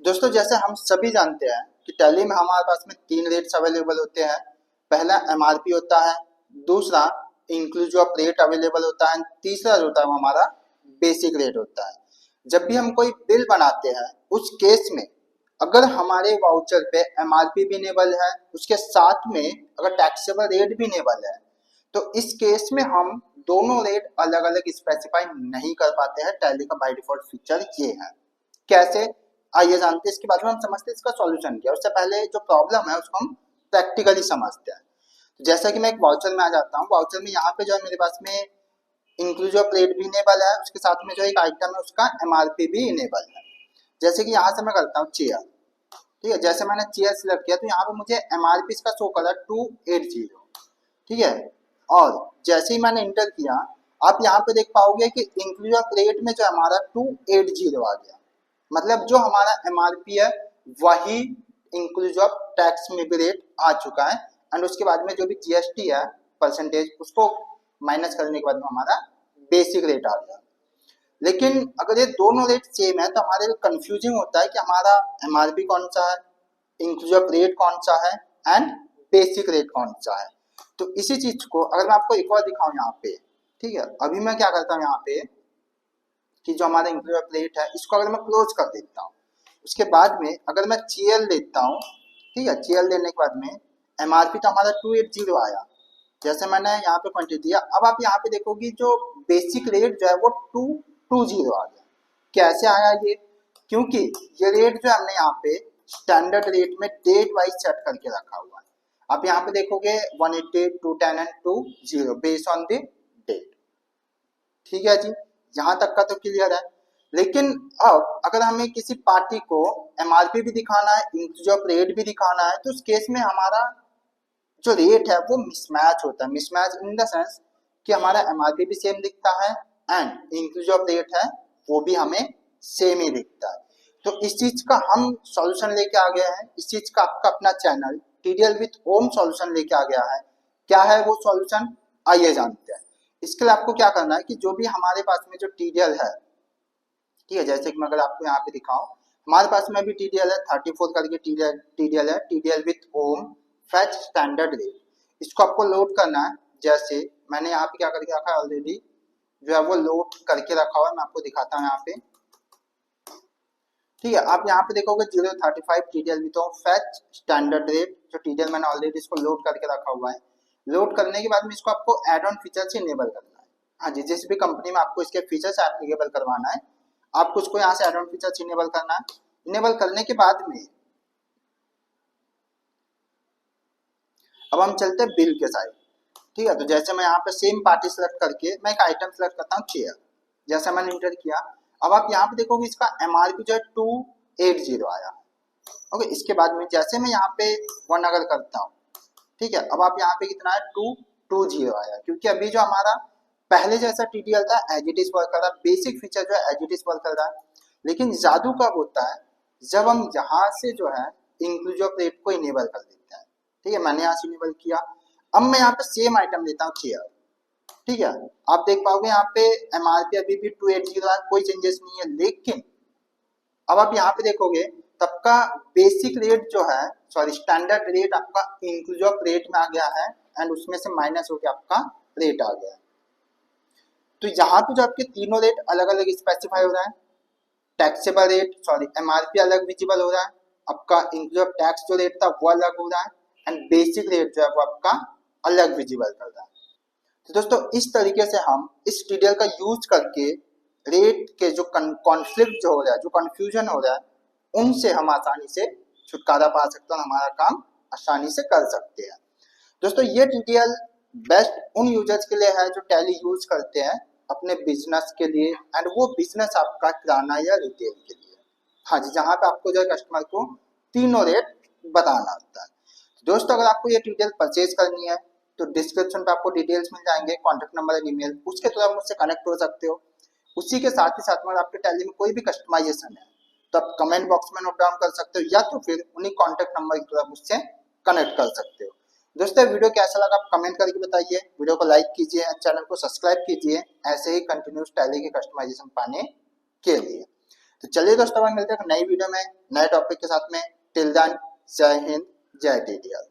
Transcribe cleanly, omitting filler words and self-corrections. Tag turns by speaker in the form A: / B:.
A: दोस्तों जैसे हम सभी जानते हैं कि टैली में हमारे पास में 3 रेट्स अवेलेबल होते हैं। पहला एमआरपी होता है, दूसरा इंक्लूसिव ऑफ रेट अवेलेबल होता है, तीसरा जो होता है वो हमारा बेसिक रेट होता है। जब भी हम कोई बिल बनाते हैं उस केस में अगर हमारे वाउचर पे एमआरपी भी इनेबल है, उसके साथ में अगर टैक्सेबल रेट भी इनेबल है, तो इस केस में हम दोनों रेट अलग अलग स्पेसिफाई नहीं कर पाते हैं। टैली का बाय डिफॉल्ट फीचर ये है। कैसे, आइए जानते हैं। इसके बाद में हम समझते हैं इसका सॉल्यूशन क्या है। उससे पहले जो प्रॉब्लम है उसको हम प्रैक्टिकली समझते हैं। तो जैसा कि मैं एक वाउचर में आ जाता हूँ, वाउचर में यहाँ पे जो है मेरे पास में इंक्लूसिव रेट भी इनेबल है, उसके साथ में जो एक आइटम है उसका एमआरपी भी इनेबल है। जैसे कि यहाँ से मैं करता हूँ चेयर, ठीक है। जैसे मैंने चेयर सिलेक्ट किया तो यहाँ पे मुझे एमआरपी इसका शो कर रहा है 280, ठीक है। और जैसे ही मैंने इंटर किया आप यहाँ पे देख पाओगे कि इंक्लूसिव रेट में जो हमारा 280 आ गया। मतलब जो हमारा एमआरपी है वही इंक्लूसिव टैक्स में भी रेट आ चुका है। एंड उसके बाद में जो भी जीएसटी है परसेंटेज उसको माइनस करने के बाद में हमारा बेसिक रेट आ गया। लेकिन अगर ये दोनों रेट सेम है तो हमारे लिए कंफ्यूजिंग होता है कि हमारा एमआरपी कौन सा है, इंक्लूसिव रेट कौन सा है एंड बेसिक रेट कौन सा है। तो इसी चीज को अगर मैं आपको एक बार दिखाऊं यहाँ पे, ठीक है। अभी मैं क्या करता हूँ यहाँ पे कि जो हमारा इंक्लूसिव रेट है इसको अगर मैं क्लोज कर देता हूँ, उसके बाद में अगर मैं चीएल लेता हूँ, ठीक है। चीएल लेने के बाद में एमआरपी तो हमारा 280 आया, जैसे मैंने यहाँ पे क्वांटिटी दिया। अब आप यहाँ पे देखोगे जो बेसिक रेट जो है वो 220 आ गया। कैसे आया ये? क्योंकि ये रेट जो हमने यहाँ पे स्टैंडर्ड रेट में डेट वाइज सेट करके रखा हुआ है। आप यहाँ पे देखोगे 180, 210 and 20 based on the date, ठीक है जी। यहाँ तक का तो क्लियर है। लेकिन अब अगर हमें किसी पार्टी को एमआरपी भी दिखाना है, इंक्लूसिव रेट भी दिखाना है, तो उस केस में हमारा जो रेट है वो मिसमैच होता है। मिसमैच इन द सेंस कि हमारा एमआरपी भी सेम दिखता है एंड इंक्लूसिव रेट है वो भी हमें सेम ही दिखता है। तो इस चीज का हम सॉल्यूशन लेके आ गए हैं। इस चीज का आपका अपना channel TDL with home solution लेके आ गया है। क्या है वो सॉल्यूशन, आइए जानते हैं। इसके लिए आपको क्या करना है कि जो भी हमारे पास में जो टीडीएल है, ठीक है। जैसे कि मैं अगर आपको यहाँ पे दिखाऊं, हमारे पास में भी टीडीएल है 34 करके टीडीएल है, TDL with home fetch standard rate. इसको आपको लोड करना है। जैसे मैंने यहाँ पे क्या करके रखा है ऑलरेडी, जो है वो लोड करके रखा हुआ है। मैं आपको दिखाता हूँ यहाँ पे, ठीक है। आप यहाँ पे देखोगे 035 TDL with home fetch standard rate, जो टीडीएल मैंने ऑलरेडी इसको लोड करके रखा हुआ है। लोड करने के बाद में इसको आपको एड ऑन फीचर से इनेबल करना है। हाँ जी, जिस भी कंपनी में आपको इसके फीचर्स एप्लीकेबल करवाना है आपको उसको यहाँ से एड ऑन फीचर्स इनेबल करना है। इनेबल करने के बाद में अब हम चलते हैं बिल के साइड, ठीक है। तो जैसे मैं यहाँ पे सेम पार्टी सेलेक्ट करके मैं एक आइटम सेलेक्ट करता हूँ चेयर, जैसा मैंने इंटर किया। अब आप यहाँ पे देखोगे इसका एमआरपी जो है 280 आया। ओके, इसके बाद में जैसे मैं यहाँ पे 1 अगर करता हूँ, ठीक है। अब आप यहाँ पे कितना है 220 आया, क्योंकि अभी जो हमारा पहले जैसा टीटीएल था एज इट इज वर्क कर रहा है, बेसिक फीचर जो है एज इट इज वर्क कर रहा है। लेकिन जादू कब होता है, जब हम यहाँ से जो है इंक्लूसिव रेट को इनेबल कर देते हैं, ठीक है। मैंने यहाँ से इनेबल किया। अब मैं यहाँ पे सेम आइटम लेता हूँ चेयर, ठीक है। आप देख पाओगे यहाँ पे एमआरपी अभी भी 280 है, कोई चेंजेस नहीं है। लेकिन अब आप यहाँ पे देखोगे तब का बेसिक रेट जो है, सॉरी स्टैंडर्ड रेट आपका इंक्लूसिव रेट में आ गया है एंड उसमें से माइनस होकर आपका रेट आ गया है। तो यहाँ पे जो आपके तीनों रेट अलग अलग स्पेसिफाई हो रहा है। टैक्सेबल रेट, सॉरी एमआरपी अलग विजिबल हो रहा है, आपका इंक्लूसिव टैक्स जो रेट था वो अलग हो रहा है एंड बेसिक रेट जो है वो आपका अलग विजिबल कर रहा है। तो दोस्तों इस तरीके से हम इस टीडीएल का यूज करके रेट के जो कॉन्फ्लिक्ट जो हो रहा है, जो कंफ्यूजन हो रहा है, उनसे हम आसानी से छुटकारा पा सकते हैं, हमारा काम आसानी से कर सकते हैं। दोस्तों ये टीटीएल बेस्ट उन यूजर्स के लिए है जो टैली यूज करते हैं अपने बिजनेस के लिए, एंड वो बिजनेस आपका किराना या रिटेल के लिए। हाँ जी, जहाँ पे आपको जो है कस्टमर को तीनों रेट बताना होता है। दोस्तों अगर आपको ये टीटीएल परचेज करनी है तो डिस्क्रिप्शन पे आपको डिटेल्स मिल जाएंगे, कॉन्टेक्ट नंबर एंड ईमेल, उसके थ्रू आप मुझसे कनेक्ट हो सकते हो। उसी के साथ ही साथ में आपके टैली में कोई भी कस्टमाइजेशन है तो आप कमेंट बॉक्स में नोट डाउन कर सकते हो, या तो फिर उन्हीं कॉन्टेक्ट नंबर के थ्रू आप मुझसे कनेक्ट कर सकते हो। दोस्तों वीडियो कैसा लगा आप कमेंट करके बताइए, वीडियो को लाइक कीजिए एंड चैनल को सब्सक्राइब कीजिए ऐसे ही कंटिन्यूस टैली के कस्टमाइजेशन पाने के लिए। तो चलिए दोस्तों, मिलते हैं नई वीडियो में नए टॉपिक के साथ में। टिल देन, जय हिंद, जय टीडीएल।